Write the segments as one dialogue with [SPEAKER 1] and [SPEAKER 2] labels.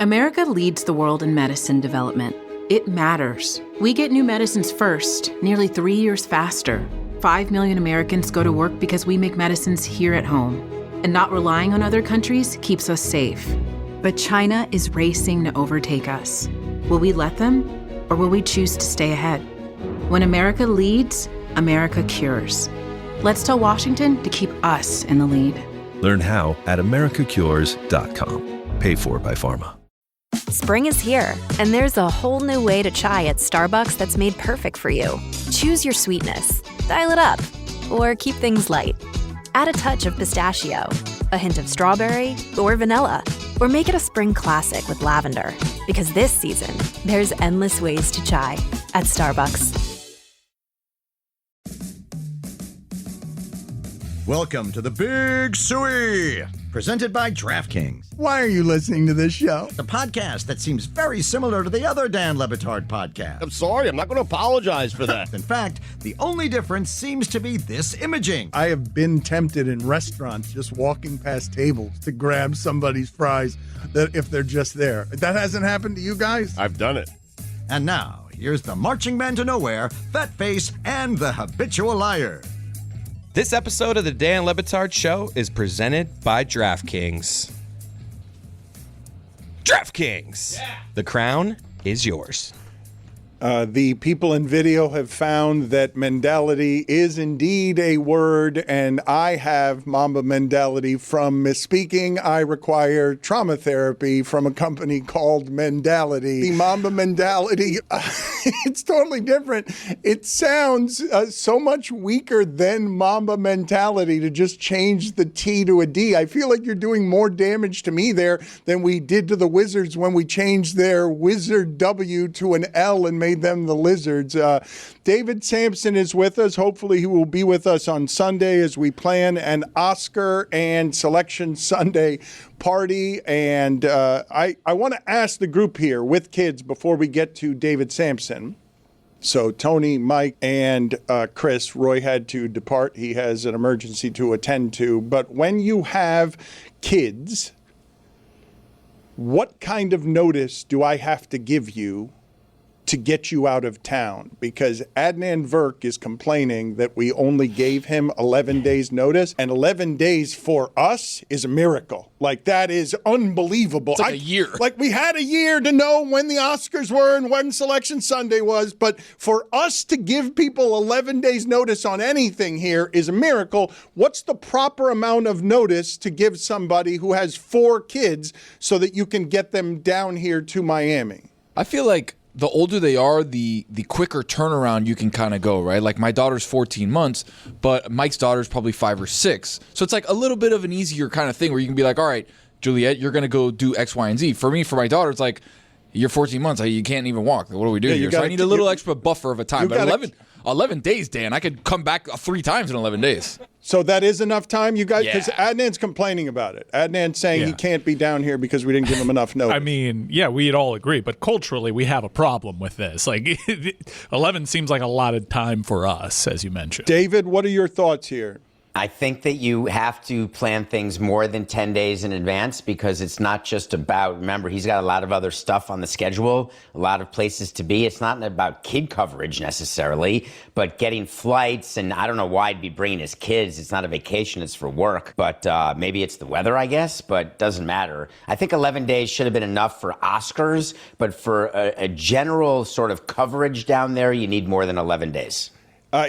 [SPEAKER 1] America leads the world in medicine development. It matters. We get new medicines first, nearly 3 years faster. 5 million Americans go to work because we make medicines here at home. And not relying on other countries keeps us safe. But China is racing to overtake us. Will we let them, or will we choose to stay ahead? When America leads, America cures. Let's tell Washington to keep us in the lead.
[SPEAKER 2] Learn how at americacures.com. Paid for by Pharma.
[SPEAKER 3] Spring is here, and there's a whole new way to chai at Starbucks that's made perfect for you. Choose your sweetness, dial it up, or keep things light. Add a touch of pistachio, a hint of strawberry, or vanilla, or make it a spring classic with lavender. Because this season, there's endless ways to chai at Starbucks.
[SPEAKER 4] Welcome to the Big Suey, presented by DraftKings.
[SPEAKER 5] Why are you listening to this show?
[SPEAKER 4] The podcast that seems very similar to the other Dan Le Batard podcast.
[SPEAKER 6] I'm sorry, I'm not going to apologize for that.
[SPEAKER 4] In fact, the only difference seems to be this imaging.
[SPEAKER 5] I have been tempted in restaurants just walking past tables to grab somebody's fries that if they're just there. That hasn't happened to you guys?
[SPEAKER 6] I've done it.
[SPEAKER 4] And now, here's the marching man to nowhere, Fat Face, and the habitual liar.
[SPEAKER 7] This episode of the Dan Le Batard Show is presented by DraftKings. DraftKings! Yeah. The crown is yours.
[SPEAKER 5] The people in video have found that mendality is indeed a word, and I have Mamba mendality from misspeaking. I require trauma therapy from a company called Mendality. The Mamba mendality, it's totally different. It sounds so much weaker than Mamba mentality to just change the T to a D. I feel like you're doing more damage to me there than we did to the Wizards when we changed their Wizard W to an L and made them the Lizards. David Samson is with us. Hopefully he will be with us on Sunday as we plan an Oscar and Selection Sunday party. And I want to ask the group here with kids before we get to David Samson. So Tony, Mike, and Chris, Roy had to depart. He has an emergency to attend to. But when you have kids, what kind of notice do I have to give you to get you out of town? Because Adnan Virk is complaining that we only gave him 11 days notice, and 11 days for us is a miracle. Like, that is unbelievable.
[SPEAKER 8] It's like a year.
[SPEAKER 5] Like, we had a year to know when the Oscars were and when Selection Sunday was, but for us to give people 11 days notice on anything here is a miracle. What's the proper amount of notice to give somebody who has 4 kids so that you can get them down here to Miami?
[SPEAKER 8] I feel like the older they are, the quicker turnaround you can kind of go, right? Like, my daughter's 14 months, but Mike's daughter's probably 5 or 6. So it's like a little bit of an easier kind of thing where you can be like, all right, Juliet, you're going to go do X, Y, and Z. For me, for my daughter, it's like, you're 14 months. You can't even walk. What do we do here? So I need a little extra buffer of a time. But 11 days, Dan, I could come back 3 times in 11 days.
[SPEAKER 5] So that is enough time, you guys? Because Adnan's complaining about it. Adnan's saying he can't be down here because we didn't give him enough notice.
[SPEAKER 9] I mean, yeah, we'd all agree, but culturally we have a problem with this. Like, 11 seems like a lot of time for us, as you mentioned.
[SPEAKER 5] David, what are your thoughts here?
[SPEAKER 10] I think that you have to plan things more than 10 days in advance because it's not just about, remember, he's got a lot of other stuff on the schedule, a lot of places to be. It's not about kid coverage necessarily, but getting flights. And I don't know why he'd be bringing his kids. It's not a vacation, it's for work. But maybe it's the weather, I guess, but it doesn't matter. I think 11 days should have been enough for Oscars, but for a general sort of coverage down there, you need more than 11 days.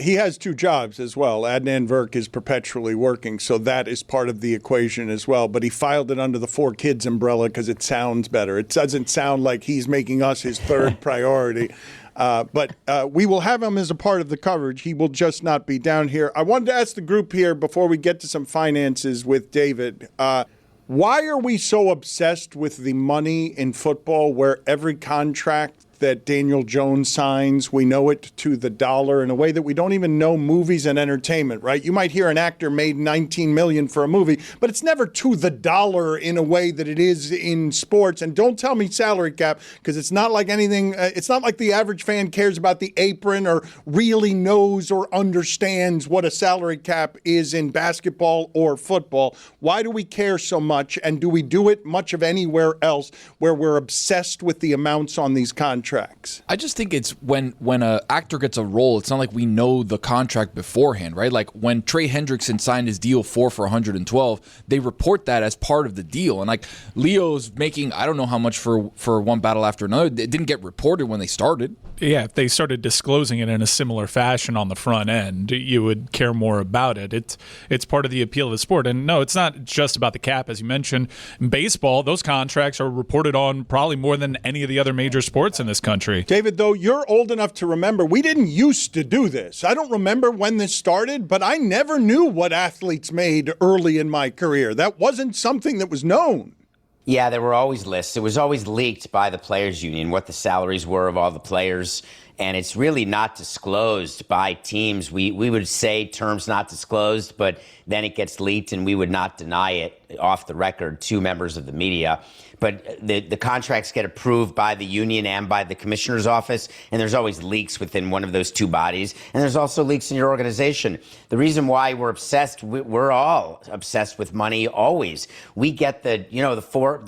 [SPEAKER 5] He has 2 jobs as well. Adnan Virk is perpetually working, so that is part of the equation as well. But he filed it under the 4 kids umbrella because it sounds better. It doesn't sound like he's making us his 3rd priority. But we will have him as a part of the coverage. He will just not be down here. I wanted to ask the group here before we get to some finances with David. Why are we so obsessed with the money in football where every contract that Daniel Jones signs. We know it to the dollar in a way that we don't even know movies and entertainment, right? You might hear an actor made $19 million for a movie, but it's never to the dollar in a way that it is in sports. And don't tell me salary cap, because it's not like anything. It's not like the average fan cares about the apron or really knows or understands what a salary cap is in basketball or football. Why do we care so much? And do we do it much of anywhere else where we're obsessed with the amounts on these contracts?
[SPEAKER 8] I just think it's when an actor gets a role, it's not like we know the contract beforehand, right? Like when Trey Hendrickson signed his deal 4 for 112, they report that as part of the deal. And like Leo's making, I don't know how much for One Battle After Another. It didn't get reported when they started.
[SPEAKER 9] Yeah, if they started disclosing it in a similar fashion on the front end, you would care more about it. It's part of the appeal of the sport. And no, it's not just about the cap. As you mentioned, in baseball, those contracts are reported on probably more than any of the other major sports in this country.
[SPEAKER 5] David, though, you're old enough to remember, we didn't used to do this. I don't remember when this started, but I never knew what athletes made early in my career. That wasn't something that was known.
[SPEAKER 10] Yeah, there were always lists. It was always leaked by the players' union, what the salaries were of all the players. And it's really not disclosed by teams. We would say terms not disclosed, but then it gets leaked and we would not deny it off the record to members of the media. But the contracts get approved by the union and by the commissioner's office, and there's always leaks within one of those two bodies. And there's also leaks in your organization. The reason why we're obsessed, we're all obsessed with money always. We get the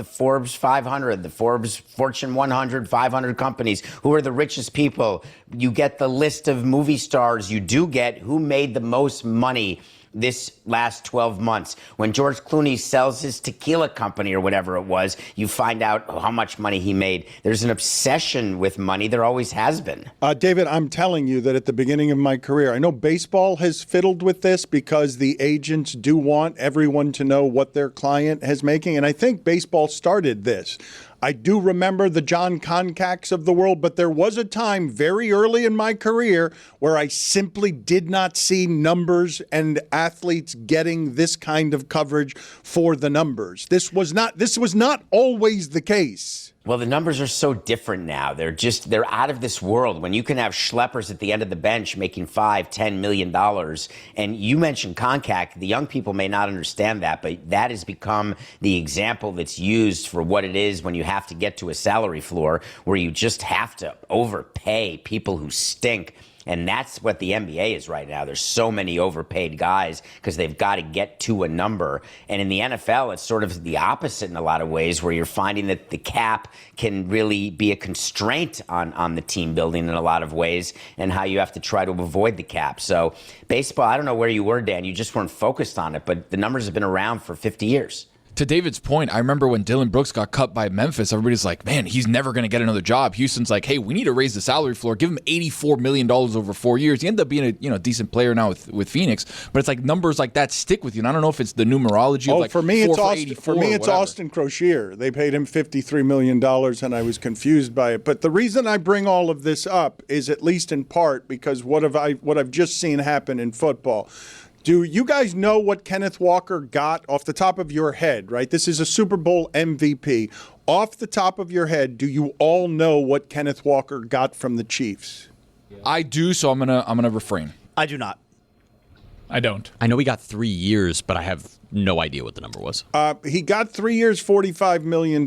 [SPEAKER 10] Forbes 500, the Forbes Fortune 100, 500 companies, who are the richest people. You get the list of movie stars. You do get who made the most money this last 12 months. When George Clooney sells his tequila company or whatever it was, you find out how much money he made. There's an obsession with money. There always has been.
[SPEAKER 5] David, I'm telling you that at the beginning of my career, I know baseball has fiddled with this because the agents do want everyone to know what their client is making. And I think baseball started this. I do remember the John Koncaks of the world, but there was a time very early in my career where I simply did not see numbers and athletes getting this kind of coverage for the numbers. This was not always the case.
[SPEAKER 10] Well, the numbers are so different now. They're out of this world. When you can have schleppers at the end of the bench making $5-10 million, and you mentioned CONCAC, the young people may not understand that, but that has become the example that's used for what it is when you have to get to a salary floor where you just have to overpay people who stink. And that's what the NBA is right now. There's so many overpaid guys because they've got to get to a number. And in the NFL, it's sort of the opposite in a lot of ways, where you're finding that the cap can really be a constraint on the team building in a lot of ways, and how you have to try to avoid the cap. So baseball, I don't know where you were, Dan. You just weren't focused on it, but the numbers have been around for 50 years.
[SPEAKER 8] To David's point, I remember when Dylan Brooks got cut by Memphis, everybody's like, man, he's never going to get another job. Houston's like, hey, we need to raise the salary floor. Give him $84 million over 4 years. He ended up being a decent player now with Phoenix. But it's like numbers like that stick with you. And I don't know if it's the numerology of like
[SPEAKER 5] for me,
[SPEAKER 8] 4
[SPEAKER 5] it's
[SPEAKER 8] for
[SPEAKER 5] Austin,
[SPEAKER 8] 84
[SPEAKER 5] for me, it's
[SPEAKER 8] whatever.
[SPEAKER 5] Austin Crocier. They paid him $53 million, and I was confused by it. But the reason I bring all of this up is at least in part because what I've just seen happen in football. Do you guys know what Kenneth Walker got off the top of your head, right? This is a Super Bowl MVP. Off the top of your head, do you all know what Kenneth Walker got from the Chiefs?
[SPEAKER 8] I do, so I'm gonna refrain.
[SPEAKER 11] I do not.
[SPEAKER 9] I don't.
[SPEAKER 12] I know he got 3 years, but I have no idea what the number was.
[SPEAKER 5] He got 3 years, $45 million.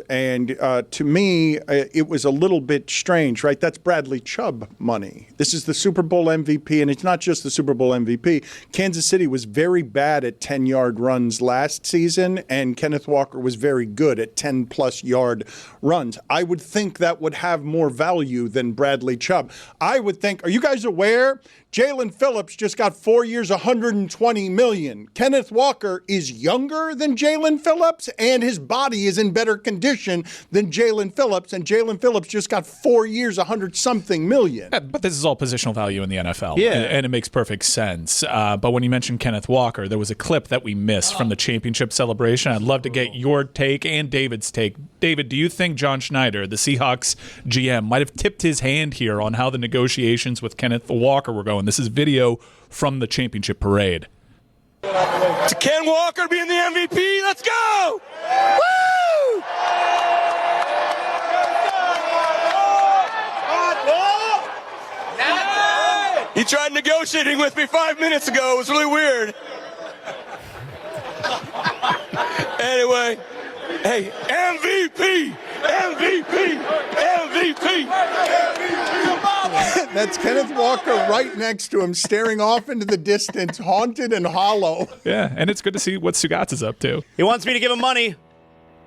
[SPEAKER 5] And to me, it was a little bit strange, right? That's Bradley Chubb money. This is the Super Bowl MVP, and it's not just the Super Bowl MVP. Kansas City was very bad at 10-yard runs last season, and Kenneth Walker was very good at 10-plus yard runs. I would think that would have more value than Bradley Chubb. I would think, are you guys aware? Jalen Phillips just got 4 years, $120 million. Kenneth Walker is younger than Jalen Phillips, and his body is in better condition than Jalen Phillips, and Jalen Phillips just got 4 years, $100-something million.
[SPEAKER 9] Yeah, but this is all positional value in the NFL,
[SPEAKER 11] Yeah.
[SPEAKER 9] and it makes perfect sense. But when you mentioned Kenneth Walker, there was a clip that we missed from the championship celebration. I'd love to get your take and David's take. David, do you think John Schneider, the Seahawks GM, might have tipped his hand here on how the negotiations with Kenneth Walker were going? This is video from the championship parade.
[SPEAKER 13] To Ken Walker being the MVP, let's go! Woo! tried negotiating with me 5 minutes ago. It was really weird. Anyway, hey, MVP.
[SPEAKER 5] That's Kenneth Walker right next to him, staring off into the distance, haunted and hollow.
[SPEAKER 9] Yeah, and it's good to see what Stugotz is up to.
[SPEAKER 6] He wants me to give him money.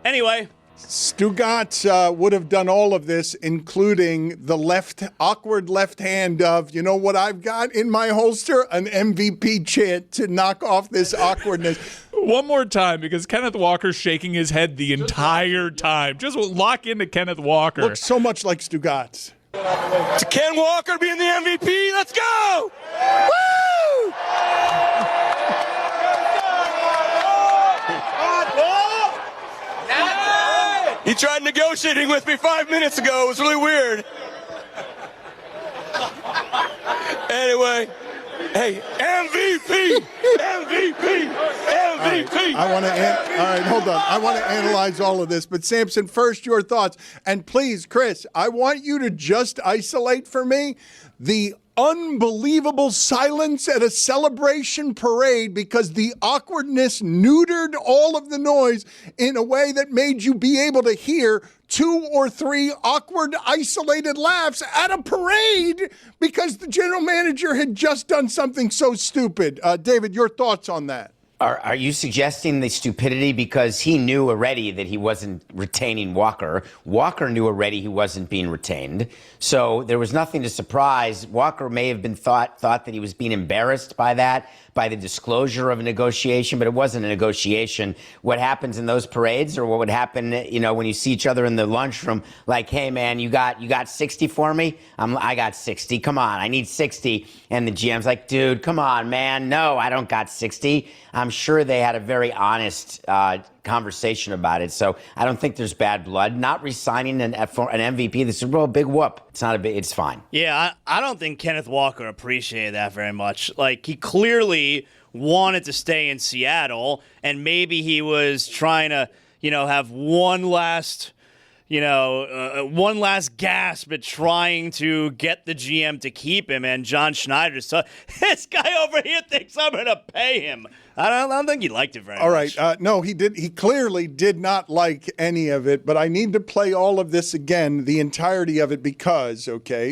[SPEAKER 6] Anyway.
[SPEAKER 5] Stugotz would have done all of this, including the awkward left hand of, you know what I've got in my holster? An MVP chant to knock off this awkwardness.
[SPEAKER 9] One more time, because Kenneth Walker's shaking his head the entire time. Just lock into Kenneth Walker.
[SPEAKER 5] Looks so much like Stugotz.
[SPEAKER 13] To Ken Walker being the MVP, let's go! Woo! He tried negotiating with me 5 minutes ago. It was really weird. Anyway, hey, MVP.
[SPEAKER 5] All right, hold on. I want to analyze all of this. But Samson, first, your thoughts. And please, Chris, I want you to just isolate for me the unbelievable silence at a celebration parade because the awkwardness neutered all of the noise in a way that made you be able to hear 2 or 3 awkward, isolated laughs at a parade because the general manager had just done something so stupid. David, your thoughts on that?
[SPEAKER 10] Are you suggesting the stupidity because he knew already that he wasn't retaining Walker? Walker knew already he wasn't being retained. So there was nothing to surprise. Walker may have been thought that he was being embarrassed by that, by the disclosure of a negotiation, but it wasn't a negotiation. What happens in those parades, or what would happen, when you see each other in the lunchroom, like, hey man, you got 60 for me? I got 60. Come on, I need 60. And the GM's like, dude, come on, man. No, I don't got 60. I'm sure they had a very honest conversation about it. So I don't think there's bad blood. Not re-signing an MVP, the Super Bowl, big whoop. It's fine.
[SPEAKER 6] Yeah, I don't think Kenneth Walker appreciated that very much. Like, he clearly wanted to stay in Seattle, and maybe he was trying to, have one last gasp at trying to get the GM to keep him. And John Schneider said, this guy over here thinks I'm going to pay him. I don't think he liked it very much.
[SPEAKER 5] All right. No, he did. He clearly did not like any of it, but I need to play all of this again, the entirety of it, because,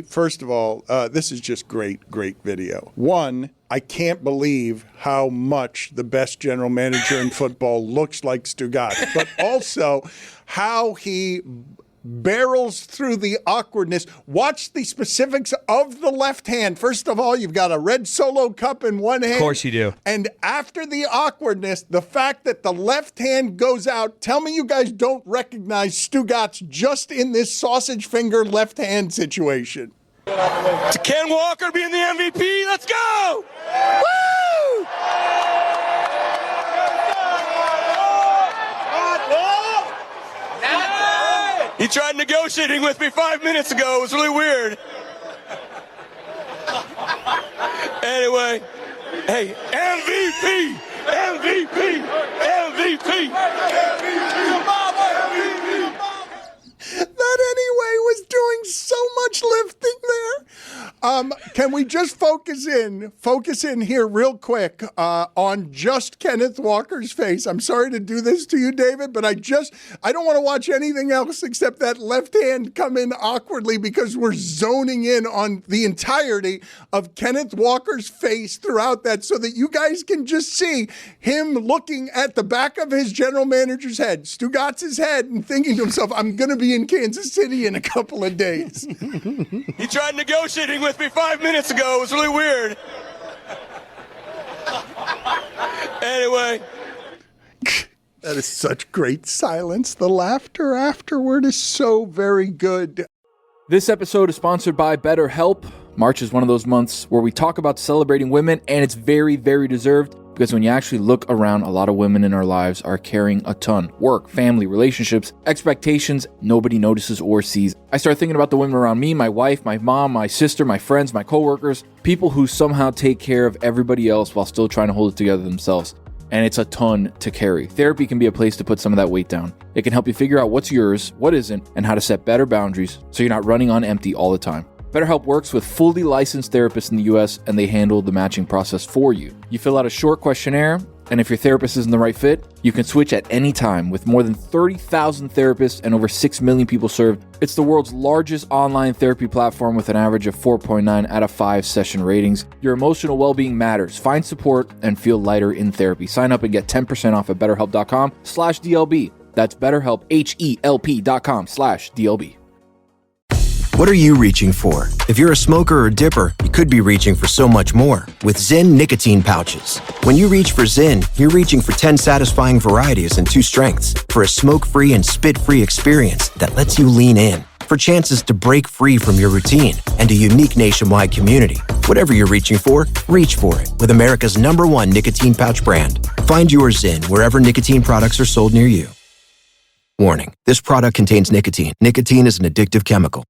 [SPEAKER 5] first of all, this is just great video. One, I can't believe how much the best general manager in football looks like Stugotz, but also how he barrels through the awkwardness. Watch the specifics of the left hand. First of all, you've got a red Solo cup in one hand.
[SPEAKER 7] Of course you do.
[SPEAKER 5] And after the awkwardness, the fact that the left hand goes out, tell me you guys don't recognize Stugotz just in this sausage finger left hand situation.
[SPEAKER 13] To Ken Walker being the MVP, let's go! Woo! He tried negotiating with me 5 minutes ago. It was really weird. Anyway, hey, MVP.
[SPEAKER 5] That anyway was doing so much lifting there. Can we just focus in here real quick on just Kenneth Walker's face? I'm sorry to do this to you, David, but I don't want to watch anything else except that left hand come in awkwardly because we're zoning in on the entirety of Kenneth Walker's face throughout that so that you guys can just see him looking at the back of his general manager's head, Stugotz's head, and thinking to himself, I'm going to be in Kansas City in a couple of days.
[SPEAKER 13] He tried negotiating with me 5 minutes ago. It was really weird. Anyway.
[SPEAKER 5] That is such great silence. The laughter afterward is so very good.
[SPEAKER 8] This episode is sponsored by BetterHelp. March is one of those months where we talk about celebrating women, and it's very, very deserved. Because when you actually look around, a lot of women in our lives are carrying a ton. Work, family, relationships, expectations nobody notices or sees. I start thinking about the women around me, my wife, my mom, my sister, my friends, my coworkers, people who somehow take care of everybody else while still trying to hold it together themselves. And it's a ton to carry. Therapy can be a place to put some of that weight down. It can help you figure out what's yours, what isn't, and how to set better boundaries so you're not running on empty all the time. BetterHelp works with fully licensed therapists in the U.S., and they handle the matching process for you. You fill out a short questionnaire, and if your therapist isn't the right fit, you can switch at any time. With more than 30,000 therapists and over 6 million people served, it's the world's largest online therapy platform with an average of 4.9 out of 5 session ratings. Your emotional well-being matters. Find support and feel lighter in therapy. Sign up and get 10% off at BetterHelp.com/DLB. That's BetterHelp, HELP.com/DLB.
[SPEAKER 11] What are you reaching for? If you're a smoker or dipper, you could be reaching for so much more with Zyn nicotine pouches. When you reach for Zyn, you're reaching for 10 satisfying varieties and 2 strengths for a smoke-free and spit-free experience that lets you lean in, for chances to break free from your routine, and a unique nationwide community. Whatever you're reaching for, reach for it with America's #1 nicotine pouch brand. Find your Zyn wherever nicotine products are sold near you. Warning, this product contains nicotine. Nicotine is an addictive chemical.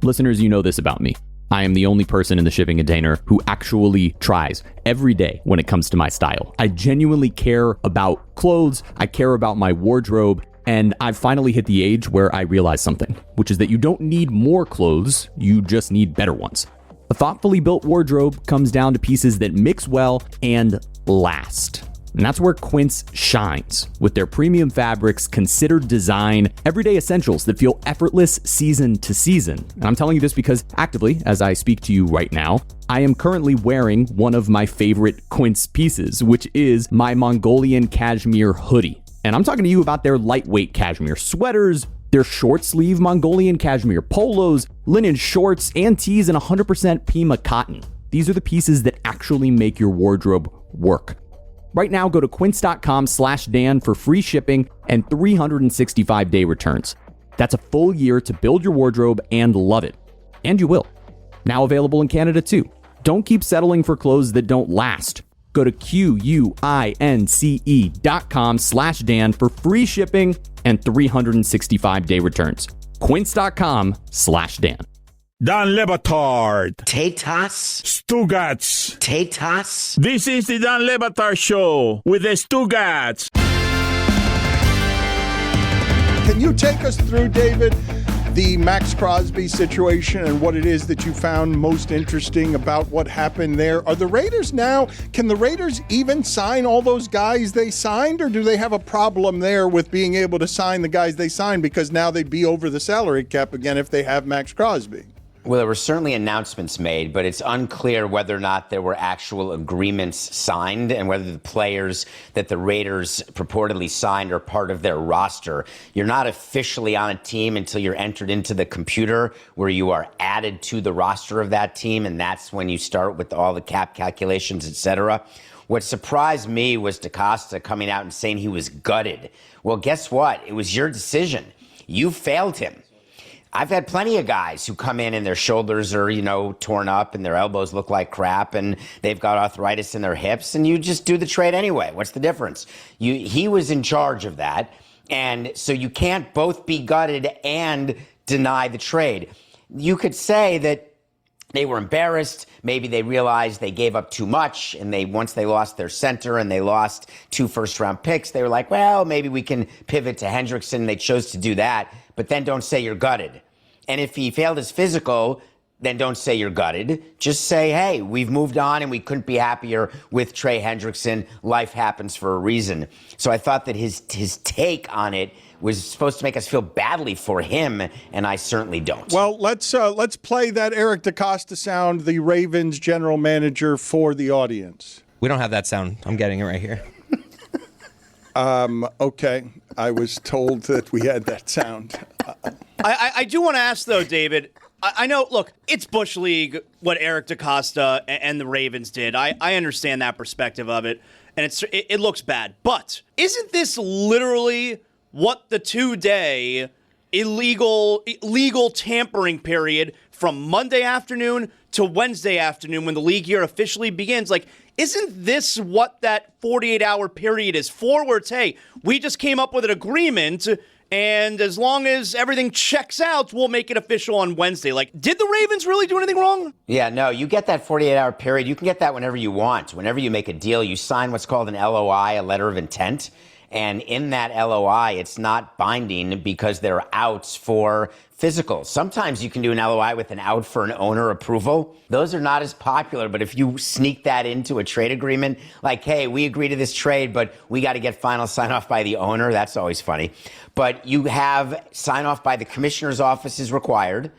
[SPEAKER 12] Listeners, you know this about me. I am the only person in the shipping container who actually tries every day when it comes to my style. I genuinely care about clothes. I care about my wardrobe. And I've finally hit the age where I realize something, which is that you don't need more clothes. You just need better ones. A thoughtfully built wardrobe comes down to pieces that mix well and last. And that's where Quince shines, with their premium fabrics, considered design, everyday essentials that feel effortless season to season. And I'm telling you this because actively, as I speak to you right now, I am currently wearing one of my favorite Quince pieces, which is my Mongolian cashmere hoodie. And I'm talking to you about their lightweight cashmere sweaters, their short sleeve Mongolian cashmere polos, linen shorts, and tees in 100% Pima cotton. These are the pieces that actually make your wardrobe work. Right now, go to quince.com/Dan for free shipping and 365-day returns. That's a full year to build your wardrobe and love it. And you will. Now available in Canada too. Don't keep settling for clothes that don't last. Go to quince.com/Dan for free shipping and 365-day returns. Quince.com/Dan.
[SPEAKER 13] Dan Le Batard.
[SPEAKER 10] Tatas.
[SPEAKER 13] Stugotz.
[SPEAKER 10] Tatas.
[SPEAKER 13] This is the Dan Le Batard Show with the Stugotz.
[SPEAKER 5] Can you take us through, David, the Max Crosby situation and what it is that you found most interesting about what happened there? Are the Raiders now, can the Raiders even sign all those guys they signed, or do they have a problem there with being able to sign the guys they signed because now they'd be over the salary cap again if they have Max Crosby?
[SPEAKER 10] Well, there were certainly announcements made, but it's unclear whether or not there were actual agreements signed and whether the players that the Raiders purportedly signed are part of their roster. You're not officially on a team until you're entered into the computer where you are added to the roster of that team, and that's when you start with all the cap calculations, etc. What surprised me was DaCosta coming out and saying he was gutted. Well, guess what? It was your decision. You failed him. I've had plenty of guys who come in and their shoulders are, torn up and their elbows look like crap and they've got arthritis in their hips, and you just do the trade anyway. What's the difference? He was in charge of that, and so you can't both be gutted and deny the trade. You could say that they were embarrassed. Maybe they realized they gave up too much, and once they lost their center and they lost 2 first-round picks, they were like, well, maybe we can pivot to Hendrickson. They chose to do that, but then don't say you're gutted. And if he failed his physical, then don't say you're gutted. Just say, hey, we've moved on and we couldn't be happier with Trey Hendrickson. Life happens for a reason. So I thought that his take on it was supposed to make us feel badly for him, and I certainly don't.
[SPEAKER 5] Well, let's play that Eric DaCosta sound, the Ravens general manager, for the audience.
[SPEAKER 7] We don't have that sound. I'm getting it right here.
[SPEAKER 5] Okay. I was told that we had that sound.
[SPEAKER 6] I do want to ask, though, David. I know, look, it's Bush League, what Eric DaCosta and the Ravens did. I understand that perspective of it, and it looks bad. But isn't this literally what the 2-day illegal tampering period from Monday afternoon to Wednesday afternoon when the league year officially begins? Like, isn't this what that 48-hour period is for, where it's, hey, we just came up with an agreement, and as long as everything checks out, we'll make it official on Wednesday? Like, did the Ravens really do anything wrong?
[SPEAKER 10] Yeah, no, you get that 48-hour period. You can get that whenever you want. Whenever you make a deal, you sign what's called an LOI, a letter of intent. And in that LOI, it's not binding because there are outs for physical. Sometimes you can do an LOI with an out for an owner approval. Those are not as popular, but if you sneak that into a trade agreement, like, hey, we agree to this trade, but we got to get final sign off by the owner, that's always funny. But you have sign off by the commissioner's office is required,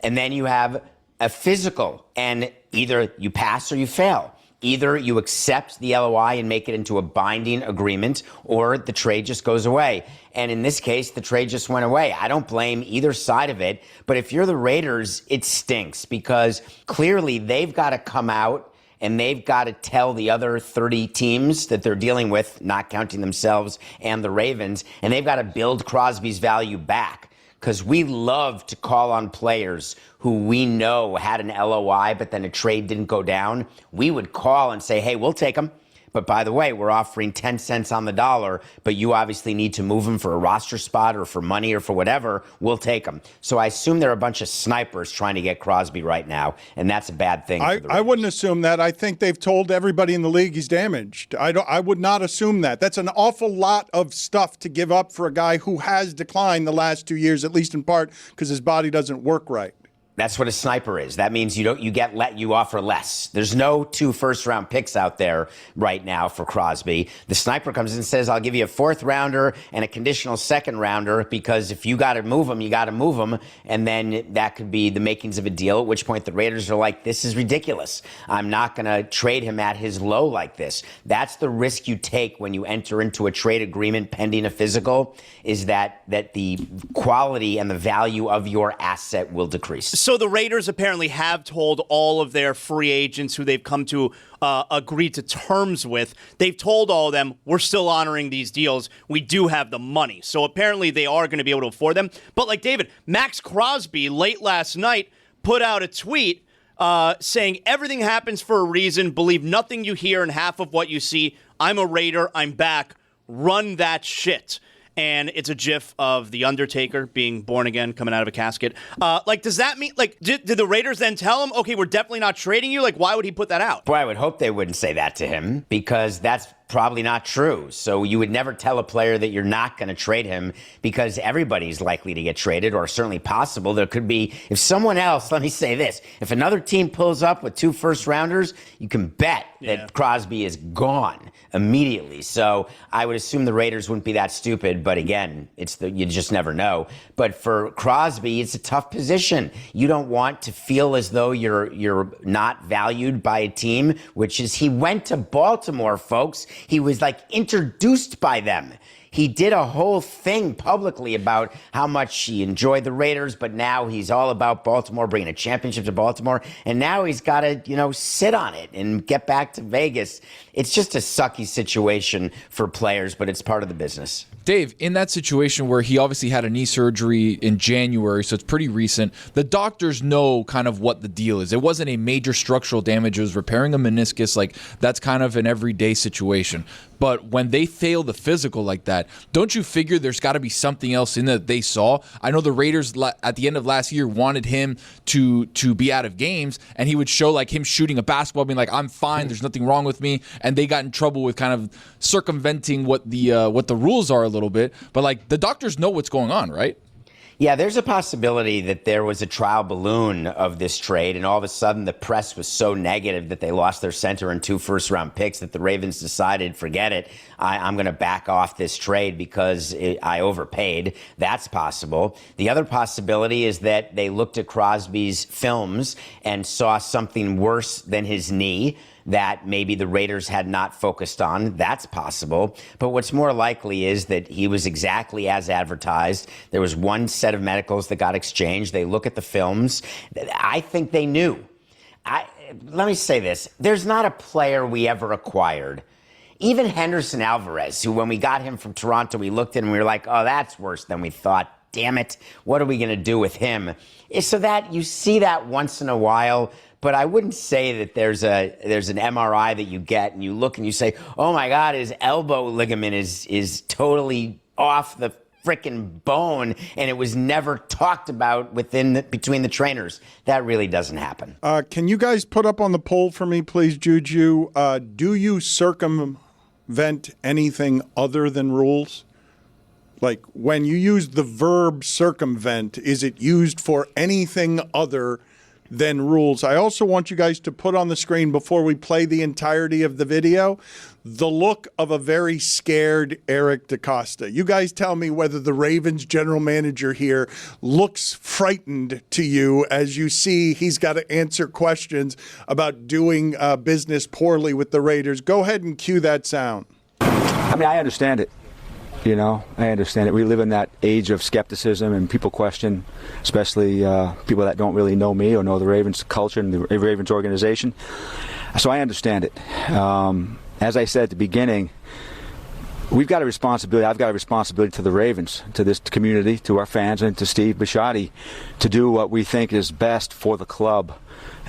[SPEAKER 10] and then you have a physical, and either you pass or you fail. Either you accept the LOI and make it into a binding agreement, or the trade just goes away. And in this case, the trade just went away. I don't blame either side of it. But if you're the Raiders, it stinks because clearly they've got to come out and they've got to tell the other 30 teams that they're dealing with, not counting themselves and the Ravens, and they've got to build Crosby's value back. Because we love to call on players who we know had an LOI, but then a trade didn't go down. We would call and say, hey, we'll take them. But by the way, we're offering 10 cents on the dollar, but you obviously need to move them for a roster spot or for money or for whatever. We'll take them. So I assume there are a bunch of snipers trying to get Crosby right now, and that's a bad thing.
[SPEAKER 5] I wouldn't assume that. I think they've told everybody in the league he's damaged. I would not assume that. That's an awful lot of stuff to give up for a guy who has declined the last 2 years, at least in part because his body doesn't work right.
[SPEAKER 10] That's what a sniper is. That means you offer less. There's no 2 first-round picks out there right now for Crosby. The sniper comes in and says, I'll give you a 4th rounder and a conditional 2nd rounder because if you got to move them, you got to move them. And then that could be the makings of a deal, at which point the Raiders are like, this is ridiculous. I'm not going to trade him at his low like this. That's the risk you take when you enter into a trade agreement pending a physical, is that the quality and the value of your asset will decrease.
[SPEAKER 6] So the Raiders apparently have told all of their free agents who they've come to agree to terms with, they've told all of them, we're still honoring these deals. We do have the money. So apparently they are going to be able to afford them. But like David, Max Crosby late last night put out a tweet saying everything happens for a reason. Believe nothing you hear and half of what you see. I'm a Raider. I'm back. Run that shit. And it's a gif of The Undertaker being born again, coming out of a casket. Does that mean, did the Raiders then tell him, okay, we're definitely not trading you? Why would he put that out?
[SPEAKER 10] Boy, I would hope they wouldn't say that to him, because that's probably not true. So you would never tell a player that you're not going to trade him, because everybody's likely to get traded, or certainly possible. There could be, if someone else, let me say this, if another team pulls up with 2 first-rounders, you can bet that Crosby is gone immediately. So I would assume the Raiders wouldn't be that stupid, but again, you just never know. But for Crosby, it's a tough position. You don't want to feel as though you're not valued by a team, which is, he went to Baltimore, folks. He was introduced by them. He did a whole thing publicly about how much he enjoyed the Raiders, but now he's all about Baltimore, bringing a championship to Baltimore, and now he's got to, sit on it and get back to Vegas. It's just a sucky situation for players, but it's part of the business.
[SPEAKER 8] Dave, in that situation where he obviously had a knee surgery in January, so it's pretty recent, the doctors know kind of what the deal is. It wasn't a major structural damage. It was repairing a meniscus. That's kind of an everyday situation. But when they fail the physical like that, don't you figure there's got to be something else in that they saw? I know the Raiders at the end of last year wanted him to be out of games, and he would show him shooting a basketball, being I'm fine, there's nothing wrong with me, and they got in trouble with kind of circumventing what the rules are a little bit. But the doctors know what's going on, right?
[SPEAKER 10] Yeah, there's a possibility that there was a trial balloon of this trade, and all of a sudden the press was so negative that they lost their center and 2 first-round picks that the Ravens decided, forget it, I'm going to back off this trade because I overpaid. That's possible. The other possibility is that they looked at Crosby's films and saw something worse than his knee that maybe the Raiders had not focused on. That's possible. But what's more likely is that he was exactly as advertised. There was one set of medicals that got exchanged. They look at the films. I think they knew. Let me say this. There's not a player we ever acquired, even Henderson Alvarez, who when we got him from Toronto, we looked at him and we were like, oh, that's worse than we thought. Damn it. What are we going to do with him? So that you see that once in a while. But I wouldn't say that there's an MRI that you get and you look and you say, oh my God, his elbow ligament is totally off the frickin' bone, and it was never talked about between the trainers. That really doesn't happen.
[SPEAKER 5] Can you guys put up on the poll for me, please, Juju? Do you circumvent circumvent anything other than rules? Like, when you use the verb circumvent, is it used for anything other than rules? I also want you guys to put on the screen, before we play the entirety of the video, the look of a very scared Eric DeCosta. You guys tell me whether the Ravens general manager here looks frightened to you as you see he's got to answer questions about doing business poorly with the Raiders. Go ahead and cue that sound.
[SPEAKER 14] I mean, I understand it. You know, I understand it. We live in that age of skepticism, and people question, especially people that don't really know me or know the Ravens culture and the Ravens organization. So I understand it. As I said at the beginning, we've got a responsibility. I've got a responsibility to the Ravens, to this community, to our fans, and to Steve Bisciotti to do what we think is best for the club.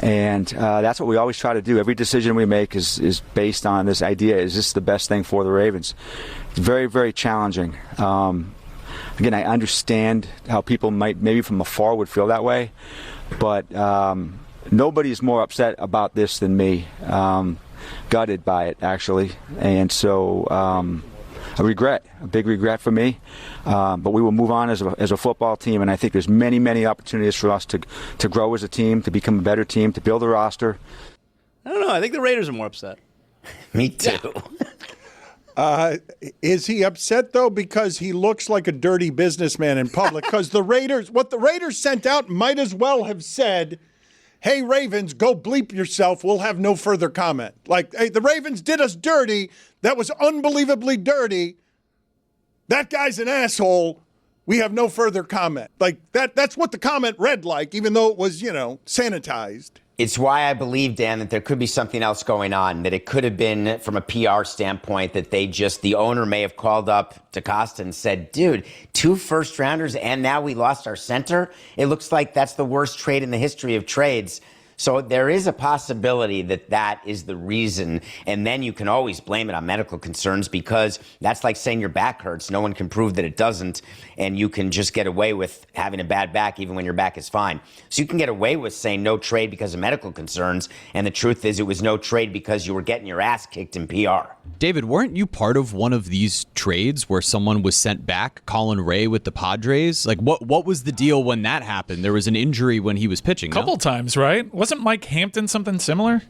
[SPEAKER 14] And that's what we always try to do. Every decision we make is based on this idea: is this the best thing for the Ravens? It's very, very challenging. Again, I understand how people might, maybe from afar, would feel that way, but nobody's more upset about this than me. Gutted by it, actually, and so a big regret for me. But we will move on as a football team, and I think there's many, many opportunities for us to grow as a team, to become a better team, to build a roster.
[SPEAKER 6] I don't know. I think the Raiders are more upset.
[SPEAKER 10] Me too.
[SPEAKER 5] Is he upset, though, because he looks like a dirty businessman in public? Because what the Raiders sent out might as well have said, hey, Ravens, go bleep yourself. We'll have no further comment. Like, hey, the Ravens did us dirty. That was unbelievably dirty. That guy's an asshole. We have no further comment. Like, that's what the comment read like, even though it was, sanitized.
[SPEAKER 10] It's why I believe, Dan, that there could be something else going on, that it could have been from a PR standpoint that the owner may have called up DeCosta and said, dude, 2 first-rounders and now we lost our center? It looks like that's the worst trade in the history of trades. So there is a possibility that is the reason, and then you can always blame it on medical concerns, because that's like saying your back hurts. No one can prove that it doesn't, and you can just get away with having a bad back even when your back is fine. So you can get away with saying no trade because of medical concerns, and the truth is it was no trade because you were getting your ass kicked in PR.
[SPEAKER 12] David, weren't you part of one of these trades where someone was sent back, Colin Ray with the Padres? Like, what was the deal when that happened? There was an injury when he was pitching.
[SPEAKER 9] Couple times, right? Wasn't Mike Hampton something similar?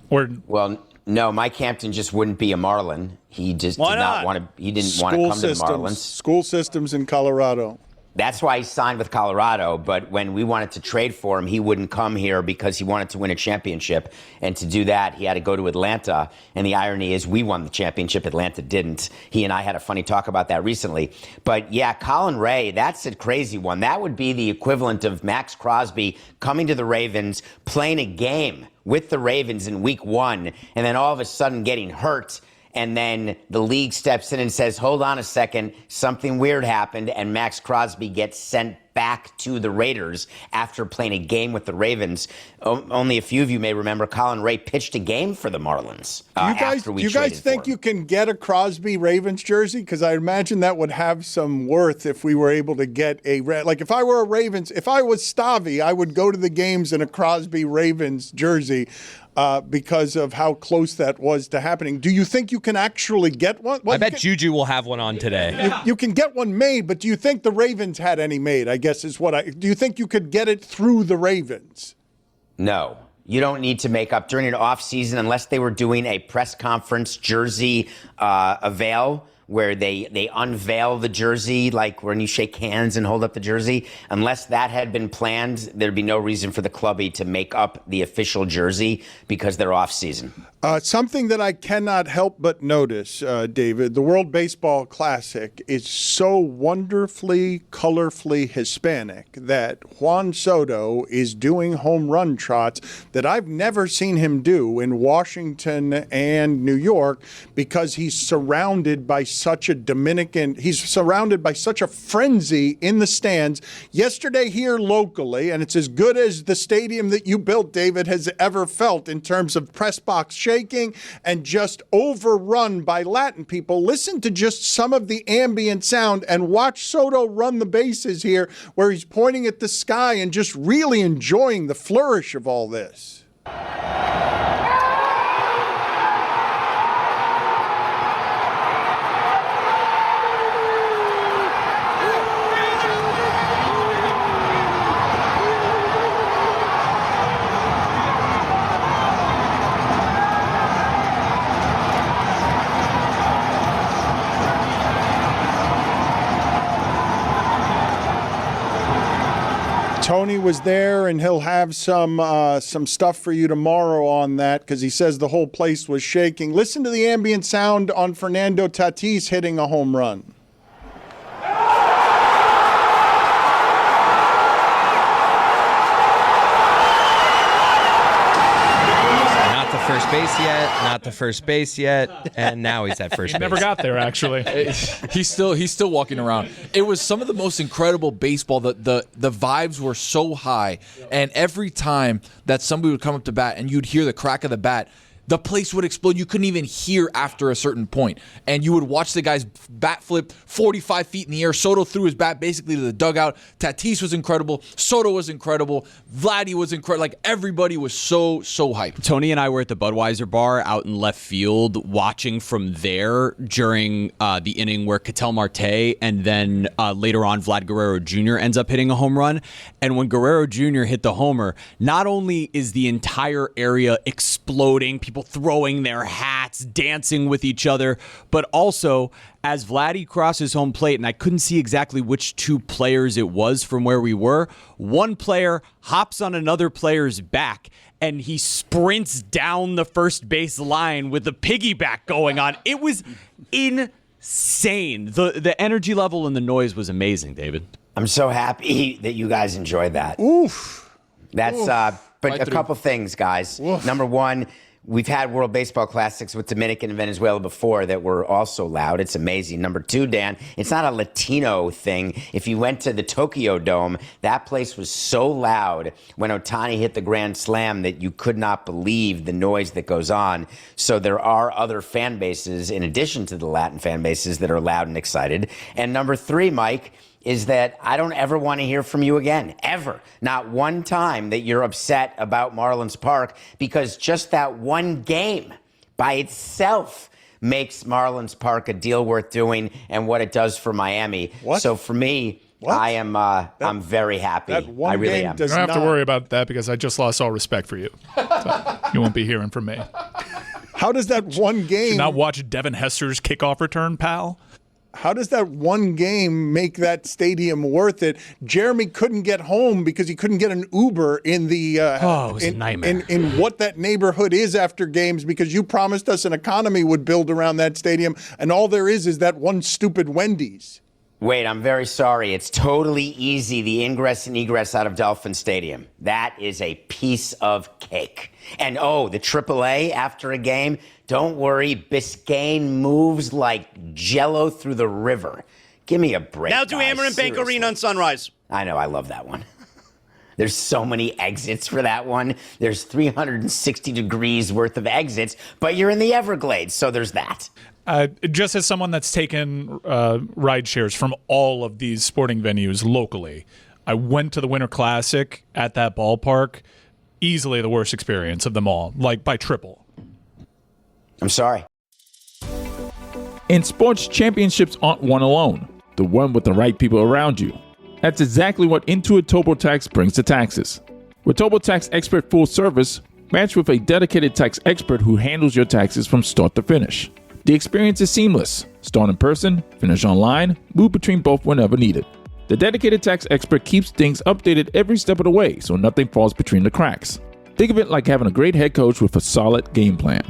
[SPEAKER 10] Well, no, Mike Hampton just wouldn't be a Marlin. He just did not want to. He didn't want to come to the Marlins.
[SPEAKER 5] School systems in Colorado.
[SPEAKER 10] That's why he signed with Colorado, but when we wanted to trade for him, he wouldn't come here because he wanted to win a championship. And to do that, he had to go to Atlanta. And the irony is we won the championship, Atlanta didn't. He and I had a funny talk about that recently. But yeah, Colin Ray, that's a crazy one. That would be the equivalent of Max Crosby coming to the Ravens, playing a game with the Ravens in week 1, and then all of a sudden getting hurt. And then the league steps in and says, hold on a second, something weird happened, and Max Crosby gets sent back to the Raiders after playing a game with the Ravens. Only a few of you may remember Colin Ray pitched a game for the Marlins.
[SPEAKER 5] Do you guys think you can get a Crosby Ravens jersey? Because I imagine that would have some worth if we were able to get if I were a Ravens, if I was Stavi, I would go to the games in a Crosby Ravens jersey. Because of how close that was to happening. Do you think you can actually get one? Well,
[SPEAKER 7] I bet Juju will have one on today.
[SPEAKER 5] You can get one made, but do you think the Ravens had any made, I guess is what do you think you could get it through the Ravens?
[SPEAKER 10] No. You don't need to make up during an off season unless they were doing a press conference jersey avail where they unveil the jersey, like when you shake hands and hold up the jersey. Unless that had been planned, there'd be no reason for the clubby to make up the official jersey because they're off season.
[SPEAKER 5] Something that I cannot help but notice, David, the World Baseball Classic is so wonderfully, colorfully Hispanic that Juan Soto is doing home run trots that I've never seen him do in Washington and New York, because he's surrounded by such a frenzy in the stands. Yesterday here locally, and it's as good as the stadium that you built, David, has ever felt in terms of press box shaking and just overrun by Latin people. Listen to just some of the ambient sound and watch Soto run the bases here where he's pointing at the sky and just really enjoying the flourish of all this. Tony was there, and he'll have some stuff for you tomorrow on that because he says the whole place was shaking. Listen to the ambient sound on Fernando Tatis hitting a home run.
[SPEAKER 7] Not the first base yet, and now he's at first base.
[SPEAKER 9] Never got there, actually.
[SPEAKER 8] He's still walking around. It was some of the most incredible baseball. The vibes were so high, and every time that somebody would come up to bat and you'd hear the crack of the bat, the place would explode. You couldn't even hear after a certain point. And you would watch the guy's bat flip 45 feet in the air. Soto threw his bat basically to the dugout. Tatis was incredible. Soto was incredible. Vladdy was incredible. Like, everybody was so hyped.
[SPEAKER 12] Tony and I were at the Budweiser bar out in left field watching from there during the inning where Ketel Marte and then later on Vlad Guerrero Jr. ends up hitting a home run. And when Guerrero Jr. hit the homer, not only is the entire area exploding, people throwing their hats, dancing with each other, but also as Vladdy crosses home plate, and I couldn't see exactly which two players it was from where we were, one player hops on another player's back and he sprints down the first base line with the piggyback going on. It was insane. The energy level and the noise was amazing, David.
[SPEAKER 10] I'm so happy that you guys enjoyed that.
[SPEAKER 5] Oof.
[SPEAKER 10] That's but a couple things, guys. Oof. Number one, we've had World Baseball Classics with Dominican and Venezuela before that were also loud. It's amazing. Number two, Dan, it's not a Latino thing. If you went to the Tokyo Dome, that place was so loud when Ohtani hit the grand slam that you could not believe the noise that goes on. So there are other fan bases in addition to the Latin fan bases that are loud and excited. And number three, Mike, is that I don't ever want to hear from you again, ever. Not one time that you're upset about Marlins Park, because just that one game by itself makes Marlins Park a deal worth doing and what it does for Miami.
[SPEAKER 5] What?
[SPEAKER 10] So for me, I'm very happy.
[SPEAKER 5] That one
[SPEAKER 10] I really
[SPEAKER 5] game
[SPEAKER 10] am.
[SPEAKER 9] You don't have to worry about that because I just lost all respect for you. So you won't be hearing from me.
[SPEAKER 5] How does that one game...
[SPEAKER 9] Did not watch Devin Hester's kickoff return, pal?
[SPEAKER 5] How does that one game make that stadium worth it? Jeremy couldn't get home because he couldn't get an Uber in the
[SPEAKER 12] it was a nightmare.
[SPEAKER 5] In what that neighborhood is after games, because you promised us an economy would build around that stadium, and all there is that one stupid Wendy's.
[SPEAKER 10] Wait, I'm very sorry. It's totally easy, the ingress and egress out of Dolphin Stadium. That is a piece of cake. And the AAA after a game, don't worry, Biscayne moves like Jell-O through the river. Give me a break.
[SPEAKER 6] Now do Amerant Bank Arena on Sunrise.
[SPEAKER 10] I know, I love that one. There's so many exits for that one. There's 360 degrees worth of exits, but you're in the Everglades, so there's that.
[SPEAKER 9] Just as someone that's taken ride shares from all of these sporting venues locally, I went to the Winter Classic at that ballpark. Easily the worst experience of them all, like by triple.
[SPEAKER 10] I'm sorry.
[SPEAKER 15] In sports, championships aren't won alone. They're won with the right people around you. That's exactly what Intuit TurboTax brings to taxes. With TurboTax Expert Full Service, match with a dedicated tax expert who handles your taxes from start to finish. The experience is seamless. Start in person, finish online, move between both whenever needed. The dedicated tax expert keeps things updated every step of the way so nothing falls between the cracks. Think of it like having a great head coach with a solid game plan.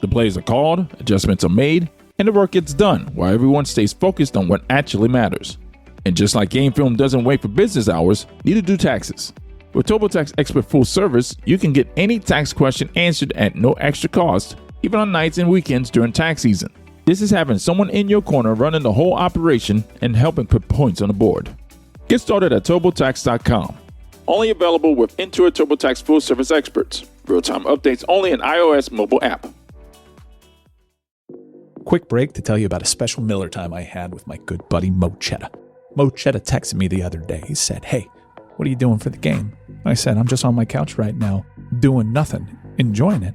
[SPEAKER 15] The plays are called, adjustments are made, and the work gets done while everyone stays focused on what actually matters. And just like game film doesn't wait for business hours, neither do taxes. With TurboTax Expert Full Service, you can get any tax question answered at no extra cost, even on nights and weekends during tax season. This is having someone in your corner running the whole operation and helping put points on the board. Get started at TurboTax.com. Only available with Intuit TurboTax Full Service experts. Real-time updates only in iOS mobile app.
[SPEAKER 9] Quick break to tell you about a special Miller time I had with my good buddy Mo Chetta. Mo Chetta texted me the other day. He said, "Hey, what are you doing for the game?" I said, "I'm just on my couch right now, doing nothing, enjoying it."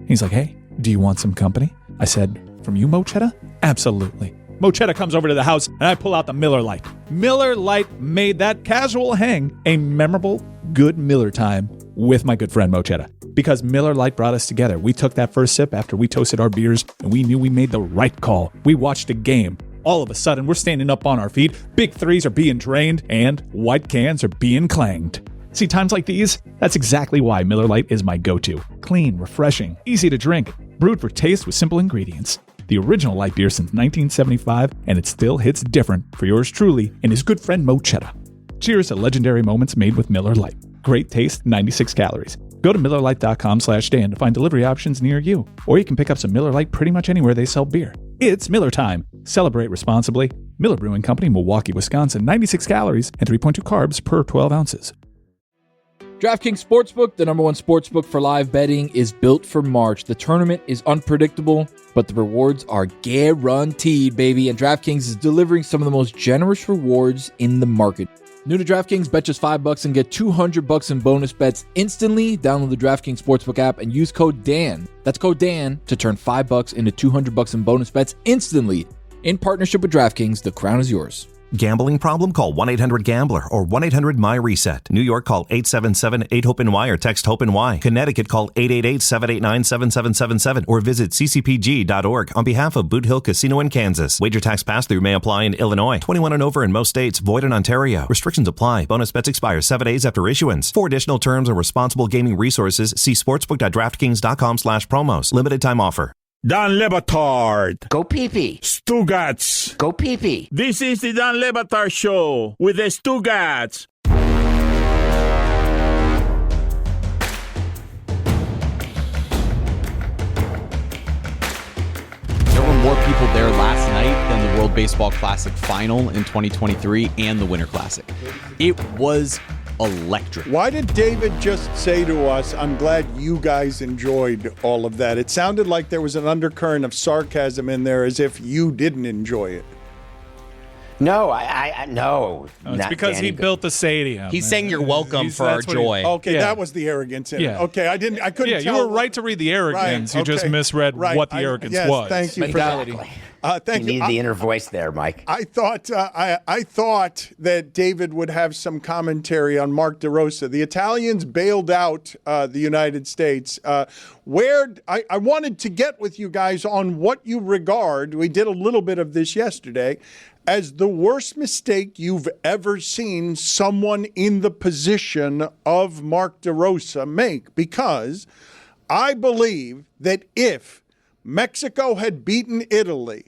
[SPEAKER 9] He's like, "Hey, do you want some company?" I said, "From you, Mo Chetta?" "Absolutely." Mo Chetta comes over to the house, and I pull out the Miller Lite. Miller Lite made that casual hang a memorable, good Miller time with my good friend Mo Chetta. Because Miller Lite brought us together. We took that first sip after we toasted our beers, and we knew we made the right call. We watched a game. All of a sudden, we're standing up on our feet, big threes are being drained, and white cans are being clanged. See, times like these, that's exactly why Miller Lite is my go-to. Clean, refreshing, easy to drink, brewed for taste with simple ingredients. The original light beer since 1975, and it still hits different for yours truly and his good friend Mo Cheddar. Cheers to legendary moments made with Miller Lite. Great taste, 96 calories. Go to MillerLite.com/Dan to find delivery options near you, or you can pick up some Miller Lite pretty much anywhere they sell beer. It's Miller time. Celebrate responsibly. Miller Brewing Company, Milwaukee, Wisconsin. 96 calories and 3.2 carbs per 12 ounces.
[SPEAKER 8] DraftKings Sportsbook, the number one sportsbook for live betting, is built for March. The tournament is unpredictable, but the rewards are guaranteed, baby. And DraftKings is delivering some of the most generous rewards in the market. New to DraftKings, bet just $5 and get $200 in bonus bets instantly. Download the DraftKings Sportsbook app and use code DAN. That's code DAN to turn $5 into $200 in bonus bets instantly. In partnership with DraftKings, the crown is yours.
[SPEAKER 16] Gambling problem? Call 1-800-GAMBLER or 1-800-MY-RESET. New York, call 877-8-HOPE-NY or text HOPE-NY. Connecticut, call 888-789-7777 or visit ccpg.org on behalf of Boot Hill Casino in Kansas. Wager tax pass-through may apply in Illinois. 21 and over in most states. Void in Ontario. Restrictions apply. Bonus bets expire 7 days after issuance. For additional terms and responsible gaming resources, see sportsbook.draftkings.com/promos. Limited time offer.
[SPEAKER 13] Dan Le Batard.
[SPEAKER 10] Go pee-pee.
[SPEAKER 13] Stugotz.
[SPEAKER 10] Go pee-pee.
[SPEAKER 13] This is the Dan Le Batard Show with the Stugotz.
[SPEAKER 12] There were more people there last night than the World Baseball Classic final in 2023 and the Winter Classic. It was electric.
[SPEAKER 5] Why did David just say to us, I'm glad you guys enjoyed all of that? It sounded like there was an undercurrent of sarcasm in there, as if you didn't enjoy it.
[SPEAKER 10] No, no.
[SPEAKER 9] It's because he built the stadium.
[SPEAKER 7] He's saying you're welcome for our joy.
[SPEAKER 5] Okay, that was the arrogance in it. Okay, I couldn't tell.
[SPEAKER 9] You were right to read the arrogance.
[SPEAKER 5] Right,
[SPEAKER 9] you just misread what the arrogance was.
[SPEAKER 5] Thank you
[SPEAKER 10] Mentality.
[SPEAKER 5] for that. Thank
[SPEAKER 10] you
[SPEAKER 5] you.
[SPEAKER 10] need the inner voice there, Mike.
[SPEAKER 5] I thought that David would have some commentary on Mark DeRosa. The Italians bailed out the United States. I wanted to get with you guys on what you regard, we did a little bit of this yesterday, as the worst mistake you've ever seen someone in the position of Mark DeRosa make. Because I believe that if Mexico had beaten Italy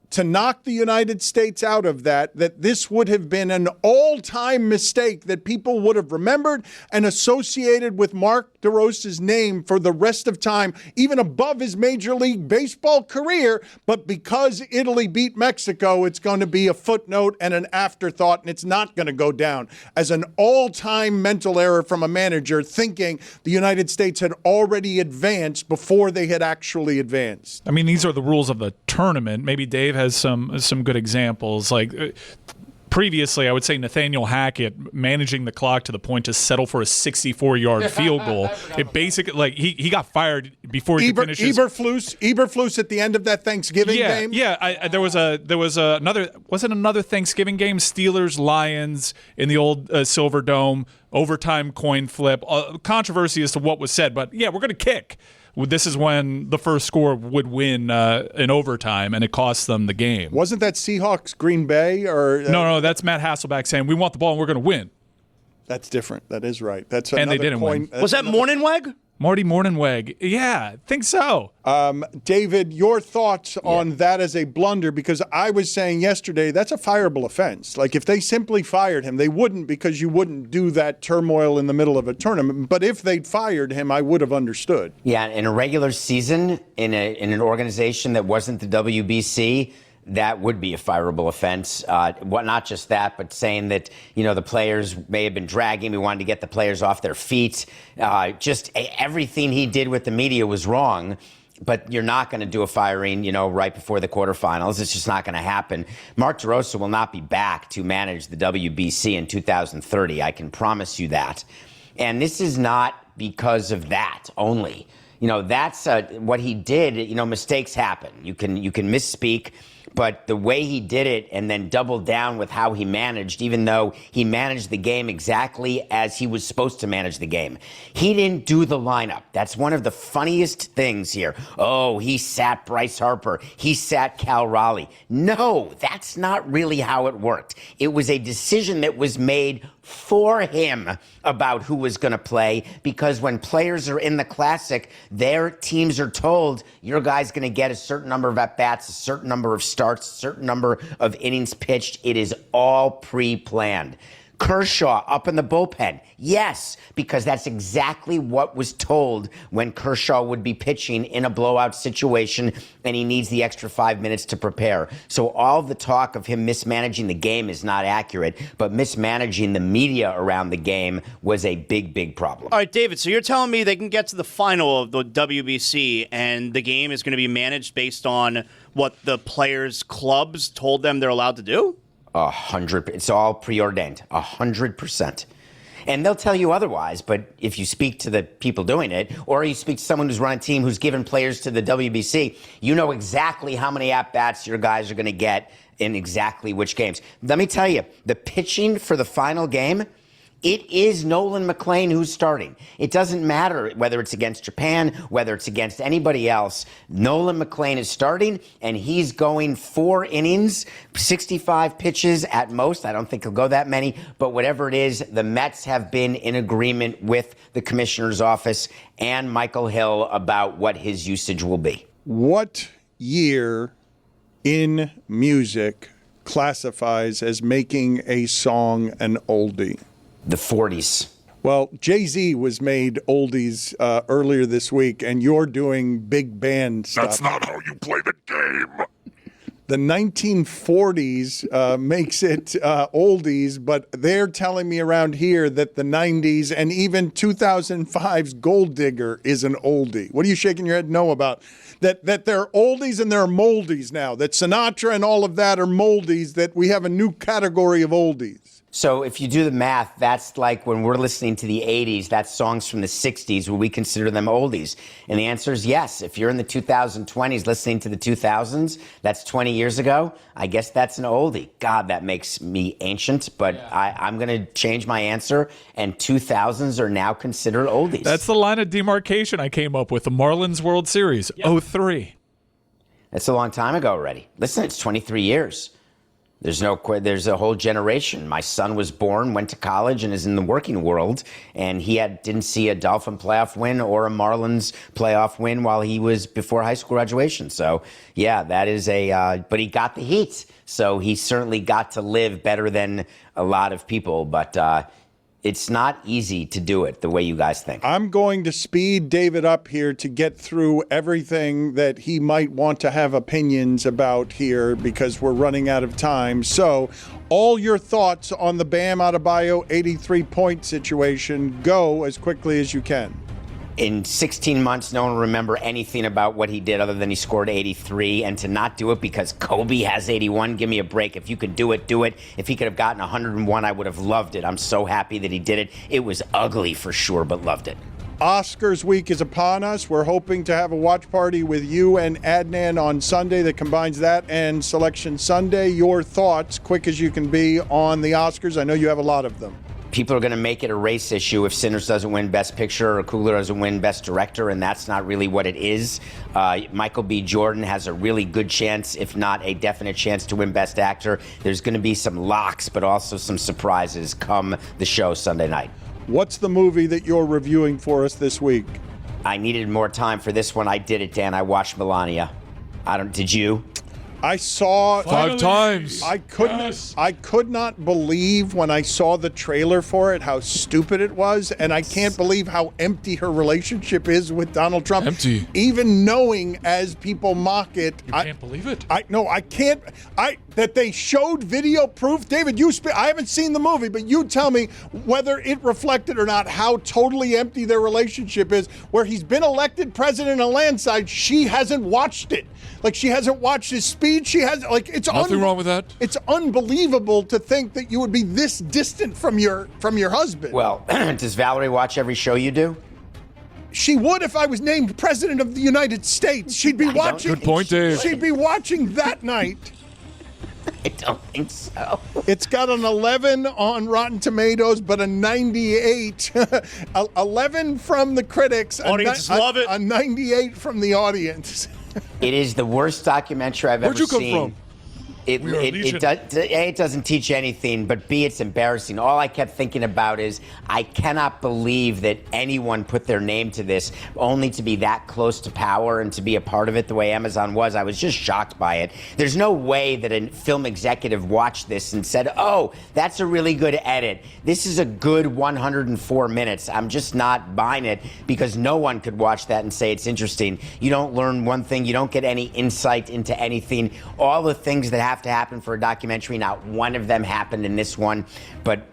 [SPEAKER 5] to knock the United States out of that this would have been an all-time mistake that people would have remembered and associated with Mark DeRosa's name for the rest of time, even above his Major League Baseball career. But because Italy beat Mexico, it's going to be a footnote and an afterthought, and it's not going to go down as an all-time mental error from a manager thinking the United States had already advanced before they had actually advanced.
[SPEAKER 9] I mean, these are the rules of the tournament. Maybe Dave has some good examples. Like previously, I would say Nathaniel Hackett managing the clock to the point to settle for a 64-yard field goal. It basically, like, he got fired before he could finish his...
[SPEAKER 5] Eberflus at the end of that Thanksgiving game.
[SPEAKER 9] Yeah. There was another Thanksgiving game, Steelers-Lions in the old Silver Dome, overtime coin flip. Controversy as to what was said, but yeah, we're going to kick. This is when the first score would win in overtime, and it cost them the game.
[SPEAKER 5] Wasn't that Seahawks Green Bay? Or
[SPEAKER 9] No, that's Matt Hasselbeck saying, we want the ball and we're going to win.
[SPEAKER 5] That's different. That is right. That's
[SPEAKER 9] and they didn't win.
[SPEAKER 6] Was that Morningweg?
[SPEAKER 9] Marty Morningweg. Yeah, I think so.
[SPEAKER 5] David, your thoughts on that as a blunder, because I was saying yesterday that's a fireable offense. Like, if they simply fired him, they wouldn't, because you wouldn't do that turmoil in the middle of a tournament. But if they'd fired him, I would have understood.
[SPEAKER 10] Yeah, in a regular season, in an organization that wasn't the WBC, that would be a fireable offense. Not just that, but saying that, the players may have been dragging. We wanted to get the players off their feet. Just everything he did with the media was wrong. But you're not going to do a firing, right before the quarterfinals. It's just not going to happen. Mark DeRosa will not be back to manage the WBC in 2030. I can promise you that. And this is not because of that only. That's what he did. Mistakes happen. You can misspeak. But the way he did it and then doubled down with how he managed, even though he managed the game exactly as he was supposed to manage the game. He didn't do the lineup. That's one of the funniest things here. Oh, he sat Bryce Harper. He sat Cal Raleigh. No, that's not really how it worked. It was a decision that was made for him about who was going to play, because when players are in the Classic, their teams are told your guy's going to get a certain number of at-bats, a certain number of starts, a certain number of innings pitched. It is all pre-planned. Kershaw up in the bullpen. Yes, because that's exactly what was told when Kershaw would be pitching in a blowout situation and he needs the extra 5 minutes to prepare. So all the talk of him mismanaging the game is not accurate, but mismanaging the media around the game was a big, big problem.
[SPEAKER 6] All right, David, so you're telling me they can get to the final of the WBC and the game is going to be managed based on what the players' clubs told them they're allowed to do?
[SPEAKER 10] 100%. It's all preordained. 100%. And they'll tell you otherwise, but if you speak to the people doing it, or you speak to someone who's run a team who's given players to the WBC, you know exactly how many at-bats your guys are going to get in exactly which games. Let me tell you, the pitching for the final game, it is Nolan McLean who's starting. It doesn't matter whether it's against Japan, whether it's against anybody else. Nolan McLean is starting, and he's going 4 innings, 65 pitches at most. I don't think he'll go that many, but whatever it is, the Mets have been in agreement with the commissioner's office and Michael Hill about what his usage will be.
[SPEAKER 5] What year in music classifies as making a song an oldie?
[SPEAKER 10] The 40s.
[SPEAKER 5] Well, Jay-Z was made oldies earlier this week, and you're doing big band stuff.
[SPEAKER 13] That's not how you play the game.
[SPEAKER 5] The 1940s makes it oldies, but they're telling me around here that the 90s and even 2005's Gold Digger is an oldie. What are you shaking your head no about? That there are oldies and there are moldies now, that Sinatra and all of that are moldies, that we have a new category of oldies.
[SPEAKER 10] So if you do the math, that's like when we're listening to the 80s, that's songs from the 60s, would we consider them oldies? And the answer is yes. If you're in the 2020s listening to the 2000s, that's 20 years ago, I guess that's an oldie. God, that makes me ancient, but yeah. I'm going to change my answer, and 2000s are now considered oldies.
[SPEAKER 9] That's the line of demarcation I came up with, the Marlins World Series, 03.
[SPEAKER 10] That's a long time ago already. Listen, it's 23 years. There's a whole generation. My son was born, went to college, and is in the working world, and he didn't see a Dolphin playoff win or a Marlins playoff win while he was before high school graduation. So, yeah, that is but he got the heat, so he certainly got to live better than a lot of people, but it's not easy to do it the way you guys think.
[SPEAKER 5] I'm going to speed David up here to get through everything that he might want to have opinions about here because we're running out of time. So all your thoughts on the Bam Adebayo 83-point situation, go as quickly as you can.
[SPEAKER 10] In 16 months, no one will remember anything about what he did other than he scored 83. And to not do it because Kobe has 81, give me a break. If you could do it, do it. If he could have gotten 101, I would have loved it. I'm so happy that he did it. It was ugly for sure, but loved it.
[SPEAKER 5] Oscars week is upon us. We're hoping to have a watch party with you and Adnan on Sunday that combines that and Selection Sunday. Your thoughts, quick as you can be, on the Oscars. I know you have a lot of them.
[SPEAKER 10] People are going to make it a race issue if Sinners doesn't win Best Picture or Coogler doesn't win Best Director, and that's not really what it is. Michael B. Jordan has a really good chance, if not a definite chance, to win Best Actor. There's going to be some locks, but also some surprises come the show Sunday night.
[SPEAKER 5] What's the movie that you're reviewing for us this week?
[SPEAKER 10] I needed more time for this one. I did it, Dan. I watched Melania. Did you?
[SPEAKER 5] I saw
[SPEAKER 8] 5 times.
[SPEAKER 5] I could not believe when I saw the trailer for it how stupid it was, and I can't believe how empty her relationship is with Donald Trump.
[SPEAKER 8] Empty.
[SPEAKER 5] Even knowing, as people mock it,
[SPEAKER 9] I can't believe it.
[SPEAKER 5] I can't. That they showed video proof. David, I haven't seen the movie, but you tell me whether it reflected or not how totally empty their relationship is. Where he's been elected president in a landslide, she hasn't watched it. Like, she hasn't watched his speech. She has, like, it's
[SPEAKER 8] nothing wrong with that.
[SPEAKER 5] It's unbelievable to think that you would be this distant from your husband.
[SPEAKER 10] Well, does Valerie watch every show you do?
[SPEAKER 5] She would if I was named president of the United States. She'd be watching.
[SPEAKER 8] Good point, Dave.
[SPEAKER 5] She'd be watching that night.
[SPEAKER 10] I don't think so.
[SPEAKER 5] It's got an 11 on Rotten Tomatoes, but a 98. 11 from the critics.
[SPEAKER 6] Audience love it.
[SPEAKER 5] A 98 from the audience.
[SPEAKER 10] It is the worst documentary I've ever seen.
[SPEAKER 8] Where'd you come from?
[SPEAKER 10] It doesn't teach anything, but B, it's embarrassing. All I kept thinking about is I cannot believe that anyone put their name to this only to be that close to power and to be a part of it the way Amazon was. I was just shocked by it. There's no way that a film executive watched this and said, oh, that's a really good edit. This is a good 104 minutes. I'm just not buying it because no one could watch that and say it's interesting. You don't learn one thing. You don't get any insight into anything. All the things that have to happen for a documentary, not one of them happened in this one, but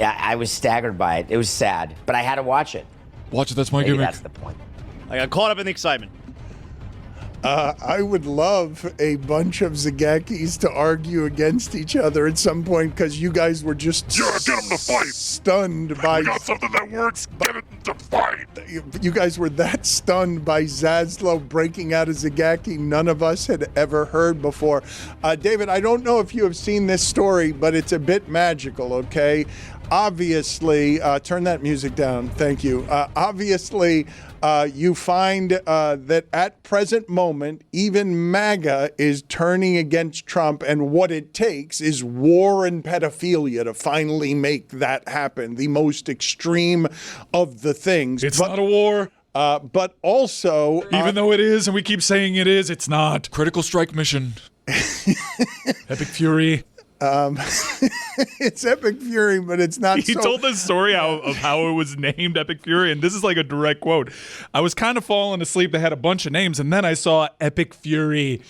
[SPEAKER 10] I was staggered by it. It was sad, but I had to watch it.
[SPEAKER 8] Watch it, that's my
[SPEAKER 10] Maybe
[SPEAKER 8] gimmick.
[SPEAKER 10] that's the point.
[SPEAKER 6] I got caught up in the excitement.
[SPEAKER 5] I would love a bunch of Zagakis to argue against each other at some point because you guys were just
[SPEAKER 13] get them to fight.
[SPEAKER 5] Stunned by.
[SPEAKER 13] We got something that works. Get it to fight.
[SPEAKER 5] You guys were that stunned by Zaslow breaking out a Zagaki none of us had ever heard before. David, I don't know if you have seen this story, but it's a bit magical, okay? Obviously, turn that music down. Thank you. Obviously, you find that at present moment, even MAGA is turning against Trump, and what it takes is war and pedophilia to finally make that happen. The most extreme of the things.
[SPEAKER 9] It's not a war.
[SPEAKER 5] But also...
[SPEAKER 9] Even though it is, and we keep saying it is, it's not.
[SPEAKER 8] Critical strike mission.
[SPEAKER 9] Epic Fury.
[SPEAKER 5] It's Epic Fury, but it's not.
[SPEAKER 9] He told this story of how it was named Epic Fury, and this is like a direct quote. I was kind of falling asleep. They had a bunch of names, and then I saw Epic Fury.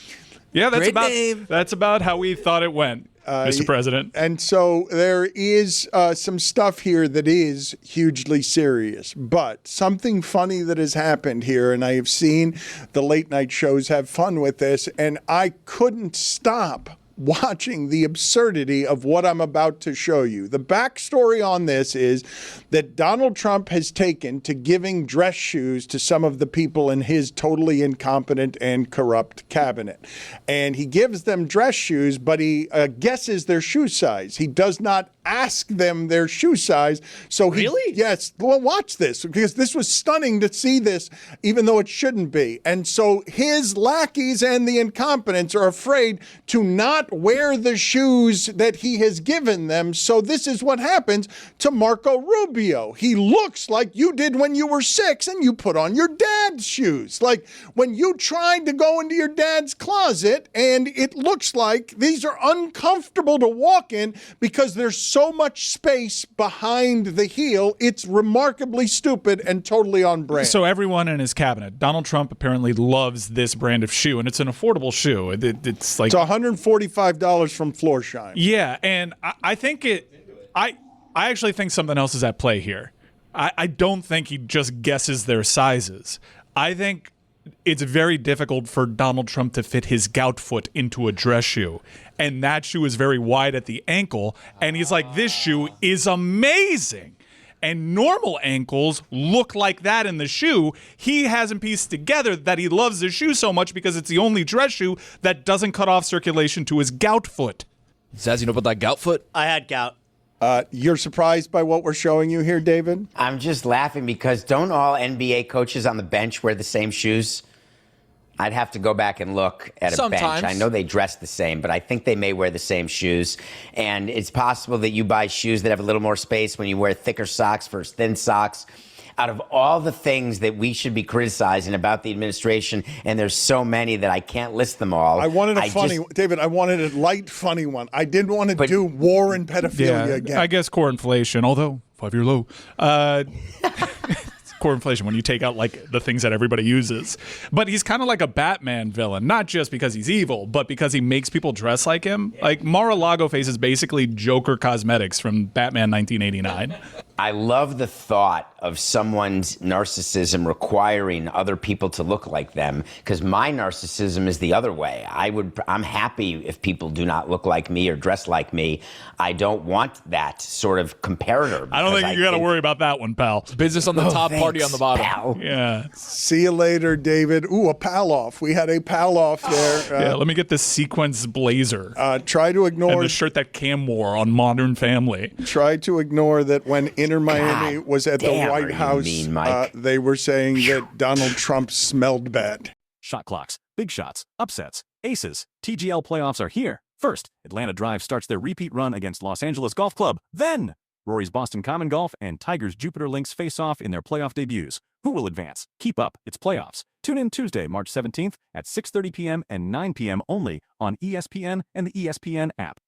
[SPEAKER 9] Yeah, that's about how we thought it went, Mr. President.
[SPEAKER 5] And so there is some stuff here that is hugely serious, but something funny that has happened here, and I have seen the late night shows have fun with this, and I couldn't stop watching the absurdity of what I'm about to show you. The backstory on this is that Donald Trump has taken to giving dress shoes to some of the people in his totally incompetent and corrupt cabinet. And he gives them dress shoes, but he guesses their shoe size. He does not ask them their shoe size. So
[SPEAKER 6] Really?
[SPEAKER 5] Yes. Well, watch this, because this was stunning to see this, even though it shouldn't be. And so his lackeys and the incompetents are afraid to not wear the shoes that he has given them. So this is what happens to Marco Rubio. He looks like you did when you were 6 and you put on your dad's shoes. Like when you tried to go into your dad's closet and it looks like these are uncomfortable to walk in because there's so much space behind the heel. It's remarkably stupid and totally on brand.
[SPEAKER 9] So everyone in his cabinet, Donald Trump apparently loves this brand of shoe, and it's an affordable shoe. It's like...
[SPEAKER 5] It's $145 from Floorshine.
[SPEAKER 9] Yeah, and I think I actually think something else is at play here. I don't think he just guesses their sizes. I think it's very difficult for Donald Trump to fit his gout foot into a dress shoe. And that shoe is very wide at the ankle. And he's like, this shoe is amazing. And normal ankles look like that in the shoe. He hasn't pieced together that he loves the shoe so much because it's the only dress shoe that doesn't cut off circulation to his gout foot.
[SPEAKER 8] Zaz, you know about that gout foot?
[SPEAKER 6] I had gout.
[SPEAKER 5] You're surprised by what we're showing you here, David?
[SPEAKER 10] I'm just laughing because don't all NBA coaches on the bench wear the same shoes? I'd have to go back and look at a bench. I know they dress the same, but I think they may wear the same shoes. And it's possible that you buy shoes that have a little more space when you wear thicker socks versus thin socks. Out of all the things that we should be criticizing about the administration, and there's so many that I can't list them all.
[SPEAKER 5] I wanted David, I wanted a light, funny one. I didn't want to do war and pedophilia again.
[SPEAKER 9] I guess core inflation, although 5-year low. Core inflation when you take out like the things that everybody uses. But he's kind of like a Batman villain, not just because he's evil, but because he makes people dress like him. Like Mar-a-Lago face is basically Joker cosmetics from Batman 1989.
[SPEAKER 10] I love the thought of someone's narcissism requiring other people to look like them, because my narcissism is the other way. I'm happy if people do not look like me or dress like me. I don't want that sort of comparator.
[SPEAKER 9] I don't think you got to worry about that one, pal.
[SPEAKER 8] Business on the top, party on the bottom.
[SPEAKER 10] Pal.
[SPEAKER 9] Yeah.
[SPEAKER 5] See you later, David. Ooh, a pal off. We had a pal off there.
[SPEAKER 9] Yeah, let me get this sequence blazer.
[SPEAKER 5] Try to ignore
[SPEAKER 9] and the shirt that Cam wore on Modern Family.
[SPEAKER 5] Try to ignore that when Inter Miami was at the White House, they were saying that Donald Trump smelled bad.
[SPEAKER 17] Shot clocks, big shots, upsets, aces. TGL playoffs are here. First, Atlanta Drive starts their repeat run against Los Angeles Golf Club. Then, Rory's Boston Common Golf and Tiger's Jupiter Links face off in their playoff debuts. Who will advance? Keep up. It's playoffs. Tune in Tuesday, March 17th at 6:30 p.m. and 9 p.m. only on ESPN and the ESPN app.